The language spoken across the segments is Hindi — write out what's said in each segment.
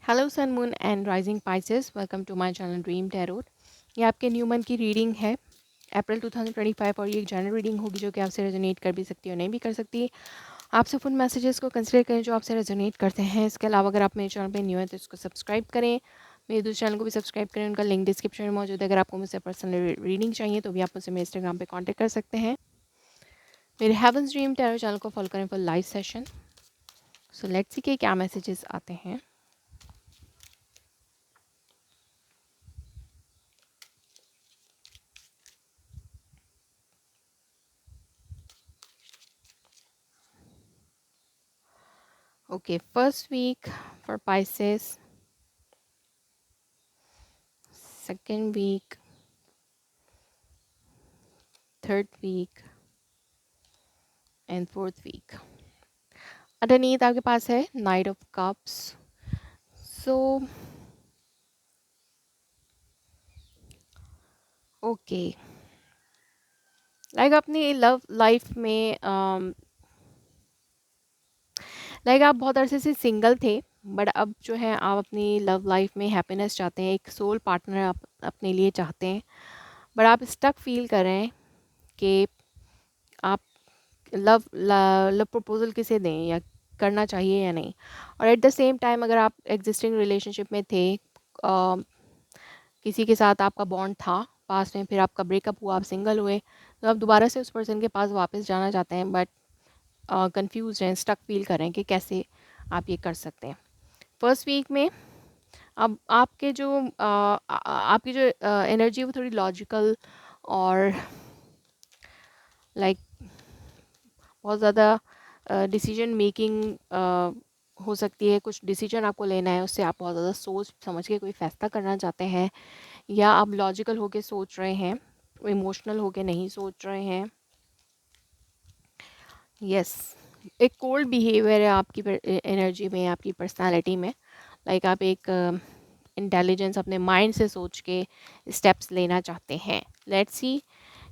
Hello sun moon and rising Pisces, welcome to my channel Dream Tarot. ये आपके न्यू मंथ की रीडिंग है अप्रैल 2025 और ये एक जनरल रीडिंग होगी जो कि आपसे रेजोनेट कर भी सकती है और नहीं भी कर सकती। आप सिर्फ उन मैसेजेस को कंसिडर करें जो आपसे रेजोनेट करते हैं। इसके अलावा अगर आप मेरे चैनल पे न्यू है तो इसको सब्सक्राइब करें, मेरे दूसरे चैनल को भी सब्सक्राइब करें। उनका लिंक डिस्क्रिप्शन में मौजूद है। अगर आपको मुझसे पर्सनल रीडिंग चाहिए तो भी आप मुझसे मेरे इंस्टाग्राम पर कॉन्टैक्ट कर सकते हैं। मेरे हेवंस ड्रीम टैरो चैनल को फॉलो करें for live session. So let's see के क्या मैसेजेस आते हैं। Okay, first week for Pisces, second week, third week and fourth week. Underneath आपके पास है Knight of Cups. So, okay, like अपनी लव लाइफ में लाइक आप बहुत अरसे से सिंगल थे, बट अब जो है आप अपनी लव लाइफ में हैप्पीनेस चाहते हैं, एक सोल पार्टनर आप अपने लिए चाहते हैं, बट आप स्टक फील कर रहे हैं कि आप लव लव प्रपोजल किसे दें या करना चाहिए या नहीं। और एट द सेम टाइम अगर आप एग्जिस्टिंग रिलेशनशिप में थे, किसी के साथ आपका बॉन्ड था पास में, फिर आपका ब्रेकअप हुआ, आप सिंगल हुए, तो आप दोबारा से उस पर्सन के पास वापस जाना चाहते हैं, बट कंफ्यूज हैं, स्टक फील कर रहे हैं कि कैसे आप ये कर सकते हैं। फर्स्ट वीक में अब आपकी जो एनर्जी है वो थोड़ी लॉजिकल और लाइक बहुत ज़्यादा डिसीजन मेकिंग हो सकती है। कुछ डिसीजन आपको लेना है, उससे आप बहुत ज़्यादा सोच समझ के कोई फैसला करना चाहते हैं, या आप लॉजिकल होके सोच रहे हैं, इमोशनल होके नहीं सोच रहे हैं। यस, एक कोल्ड बिहेवियर है आपकी एनर्जी में, आपकी पर्सनालिटी में। लाइक आप एक इंटेलिजेंस अपने माइंड से सोच के स्टेप्स लेना चाहते हैं। लेट्स सी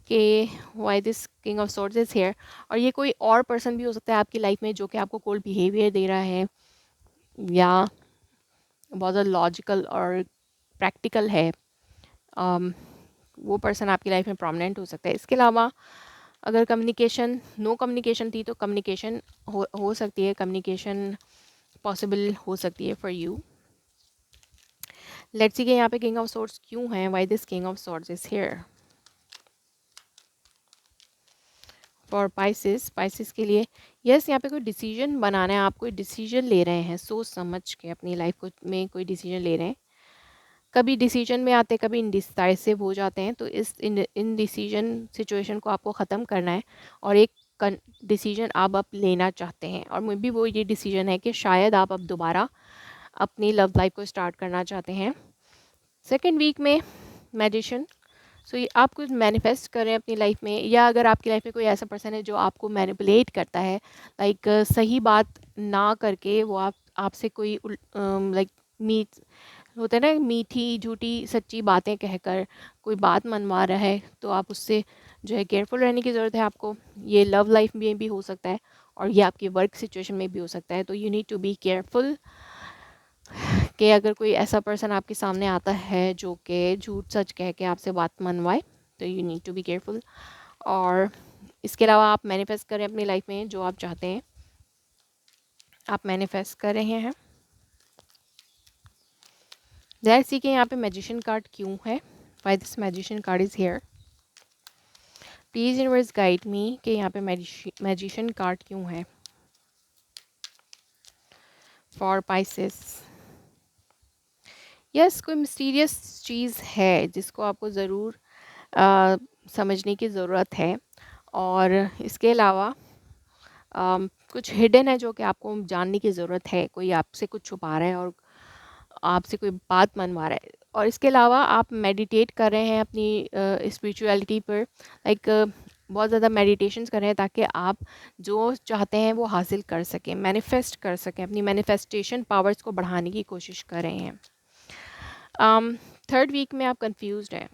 कि why this king of swords is here. और ये कोई और पर्सन भी हो सकता है आपकी लाइफ में जो कि आपको कोल्ड बिहेवियर दे रहा है, या बहुत ज़्यादा लॉजिकल और प्रैक्टिकल है। वो पर्सन आपकी लाइफ में प्रोमिनेंट हो सकता है। इसके अलावा अगर नो कम्युनिकेशन थी तो कम्युनिकेशन हो सकती है, कम्युनिकेशन पॉसिबल हो सकती है फॉर यू। लेट्स सी कि यहाँ पे किंग ऑफ सॉर्ड्स क्यों है, why this king of swords is here for Pisces के लिए। यस, यहाँ पे कोई डिसीजन बनाना है, आप कोई डिसीजन ले रहे हैं, सोच समझ के अपनी लाइफ को में कोई डिसीजन ले रहे हैं। कभी डिसीजन में आते, कभी इनडिसाइसिव हो जाते हैं, तो इस इनडिसीजन सिचुएशन को आपको ख़त्म करना है और एक डिसीजन आप लेना चाहते हैं। और मे बी वो ये डिसीजन है कि शायद आप अब दोबारा अपनी लव लाइफ को स्टार्ट करना चाहते हैं। सेकेंड वीक में मैजिशियन। सो ये आप कुछ मैनिफेस्ट करें अपनी लाइफ में, या अगर आपकी लाइफ में कोई ऐसा पर्सन है जो आपको मैनिपुलेट करता है, लाइक सही बात ना करके वो आपसे कोई लाइक मीट होता है ना, मीठी झूठी सच्ची बातें कहकर कोई बात मनवा रहा है, तो आप उससे जो है केयरफुल रहने की ज़रूरत है आपको। ये लव लाइफ में भी हो सकता है और ये आपकी वर्क सिचुएशन में भी हो सकता है। तो you need to be careful कि अगर कोई ऐसा पर्सन आपके सामने आता है जो कि झूठ सच कह के आपसे बात मनवाए, तो you need to be careful. और इसके अलावा आप मैनिफेस्ट करें अपनी लाइफ में जो आप चाहते हैं, आप मैनिफेस्ट कर रहे हैं। लेट्स सी कि यहाँ पे मैजिशियन कार्ड क्यों है, why this magician card is here. Please universe guide me कि यहाँ पे मैजिशियन कार्ड क्यों है फॉर पाइसेस। यस, कोई मिस्टीरियस चीज़ है जिसको आपको ज़रूर समझने की ज़रूरत है। और इसके अलावा कुछ हिडन है जो कि आपको जानने की ज़रूरत है। कोई आपसे कुछ छुपा रहा है और आपसे कोई बात मनवा रहा है। और इसके अलावा आप मेडिटेट कर रहे हैं अपनी स्पिरिचुअलिटी पर, लाइक बहुत ज़्यादा मेडिटेशंस कर रहे हैं ताकि आप जो चाहते हैं वो हासिल कर सकें, मैनिफेस्ट कर सकें, अपनी मैनिफेस्टेशन पावर्स को बढ़ाने की कोशिश कर रहे हैं। थर्ड वीक में आप कंफ्यूज्ड हैं।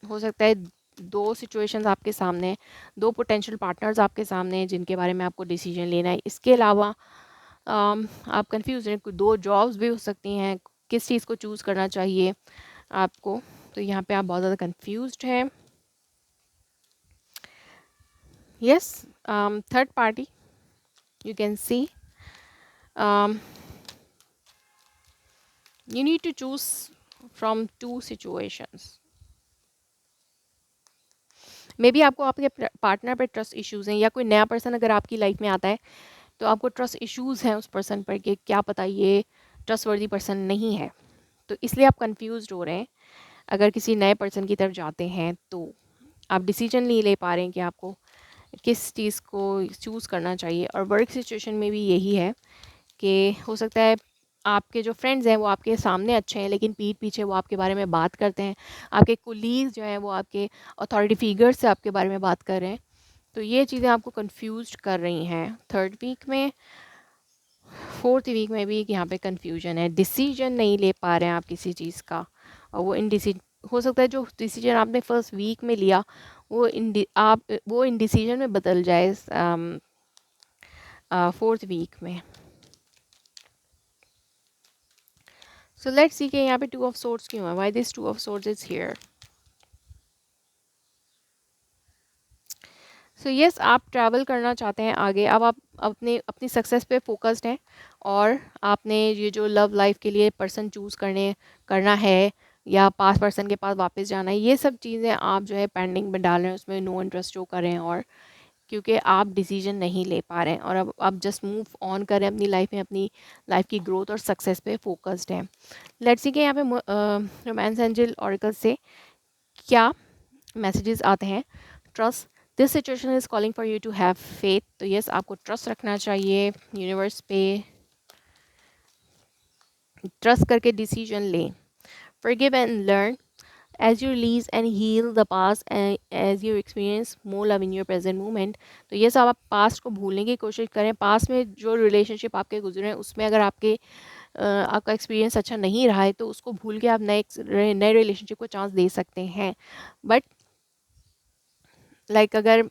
हो सकता है दो सिचुएशंस आपके सामने, दो पोटेंशियल पार्टनर्स आपके सामने हैं जिनके बारे में आपको डिसीजन लेना है। इसके अलावा आप कंफ्यूज हैं, दो जॉब्स भी हो सकती हैं, किस चीज़ को चूज़ करना चाहिए आपको। तो यहाँ पे आप बहुत ज़्यादा कंफ्यूज्ड हैं। Yes, third party you can see, um, you need to choose from two situations. May be आपको आपके पार्टनर पे ट्रस्ट इश्यूज हैं, या कोई नया पर्सन अगर आपकी लाइफ में आता है तो आपको ट्रस्ट इश्यूज हैं उस पर्सन पर कि क्या पता ये ट्रस्टवर्दी पर्सन नहीं है, तो इसलिए आप कंफ्यूज्ड हो रहे हैं। अगर किसी नए पर्सन की तरफ जाते हैं तो आप डिसीजन नहीं ले पा रहे हैं कि आपको किस चीज़ को चूज़ करना चाहिए। और वर्क सिचुएशन में भी यही है कि हो सकता है आपके जो फ्रेंड्स हैं वो आपके सामने अच्छे हैं, लेकिन पीठ पीछे वो आपके बारे में बात करते हैं। आपके कोलीग्स जो हैं वो आपके अथॉरिटी फिगर्स से आपके बारे में बात कर रहे हैं। तो ये चीज़ें आपको कंफ्यूज कर रही हैं थर्ड वीक में। फोर्थ वीक में भी यहाँ पे कंफ्यूजन है, डिसीजन नहीं ले पा रहे हैं आप किसी चीज़ का, और वो इनडिसीजन हो सकता है। जो डिसीजन आपने फर्स्ट वीक में लिया वो इनडिसीजन में बदल जाए फोर्थ वीक में। सो लेट्स सी कि यहाँ पे टू ऑफ सोर्ड्स क्यों है, why this two of swords is here. So yes, आप ट्रैवल करना चाहते हैं आगे। अब आप अपनी सक्सेस पे फोकस्ड हैं, और आपने ये जो लव लाइफ के लिए पर्सन चूज़ करना है, या पास पर्सन के पास वापस जाना है, ये सब चीज़ें आप जो है पेंडिंग में डाल रहे हैं, उसमें नो इंटरेस्ट शो कर रहे हैं, और क्योंकि आप डिसीजन नहीं ले पा रहे हैं, और अब आप जस्ट मूव ऑन कर रहे हैं अपनी लाइफ में, अपनी लाइफ की ग्रोथ और सक्सेस पे फोकस्ड हैं। लेट्स सी कि यहाँ पे रोमांस एंजल ऑरिकल से क्या मैसेजेस आते हैं। Trust, this situation is calling for you to have faith. तो यस, आपको ट्रस्ट रखना चाहिए यूनिवर्स पे, ट्रस्ट करके डिसीजन लें। Forgive and learn as you release and heal the past and as you experience more love in your present moment। तो ये सब आप पास्ट को भूलने की कोशिश करें। पास्ट में जो रिलेशनशिप आपके गुजरे हैं उसमें अगर आपका एक्सपीरियंस अच्छा नहीं रहा है तो उसको भूल के आप नए रिलेशनशिप को चांस दे सकते हैं। बट अगर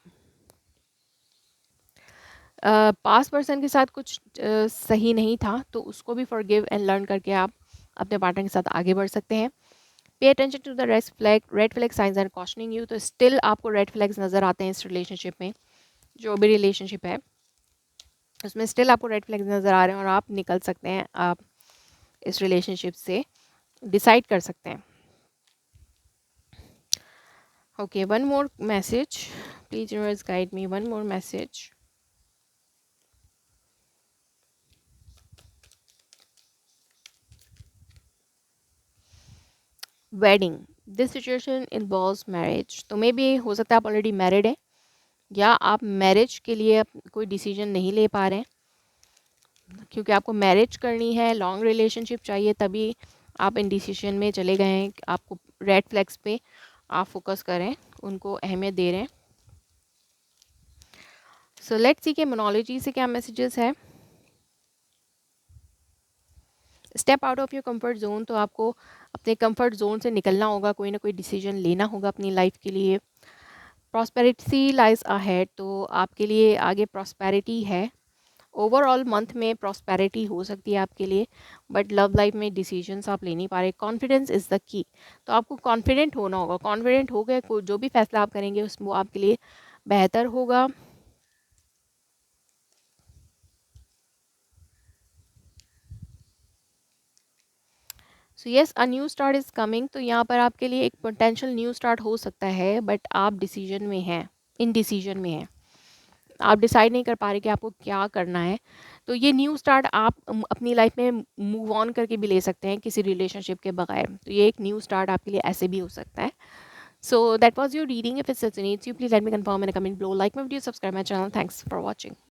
पास्ट पर्सन के साथ कुछ सही नहीं था तो उसको भी फॉरगिव एंड लर्न करके आप अपने पार्टनर के साथ आगे बढ़ सकते हैं। Pay attention to the red flag signs are cautioning you. तो स्टिल आपको रेड फ्लैग्स नज़र आते हैं इस रिलेशनशिप में, जो भी रिलेशनशिप है उसमें स्टिल आपको रेड फ्लैग्स नज़र आ रहे हैं, और आप निकल सकते हैं, आप इस रिलेशनशिप से डिसाइड कर सकते हैं। Okay, one more message please universe guide me, one more message. Wedding, this situation involves marriage. तो मे बी हो सकता है आप ऑलरेडी मैरिड हैं, या आप मैरिज के लिए कोई डिसीजन नहीं ले पा रहे हैं, क्योंकि आपको मैरिज करनी है, लॉन्ग रिलेशनशिप चाहिए, तभी आप इन डिसीजन में चले गए हैं। आपको रेड फ्लैग्स पे आप फोकस करें, उनको अहमियत दे रहे हैं। सो लेट्स सी के मोनोलॉजी से क्या मैसेजेस है। Step out of your comfort zone. तो आपको अपने कंफर्ट जोन से निकलना होगा, कोई ना कोई डिसीजन लेना होगा अपनी लाइफ के लिए। Prosperity lies ahead. तो आपके लिए आगे प्रॉस्पेरिटी है। ओवरऑल मंथ में प्रॉस्पेरिटी हो सकती है आपके लिए, बट लव लाइफ में डिसीजंस आप ले नहीं पा रहे। Confidence is the key. तो आपको कॉन्फिडेंट होना होगा, कॉन्फिडेंट हो गए जो भी फैसला आप करेंगे उस वो आपके लिए बेहतर होगा। So yes, a new start is coming. तो यहाँ पर आपके लिए एक पोटेंशियल न्यू स्टार्ट हो सकता है, बट आप डिसीजन में हैं, इन डिसीजन में हैं, आप डिसाइड नहीं कर पा रहे कि आपको क्या करना है। तो ये न्यू स्टार्ट आप अपनी लाइफ में मूव ऑन करके भी ले सकते हैं किसी रिलेशनशिप के बगैर। तो ये एक न्यू स्टार्ट आपके लिए ऐसे भी हो सकता है। So that was your reading. If it's resonates you, please let me confirm in a comment below. Like my video, subscribe my channel. Thanks for watching.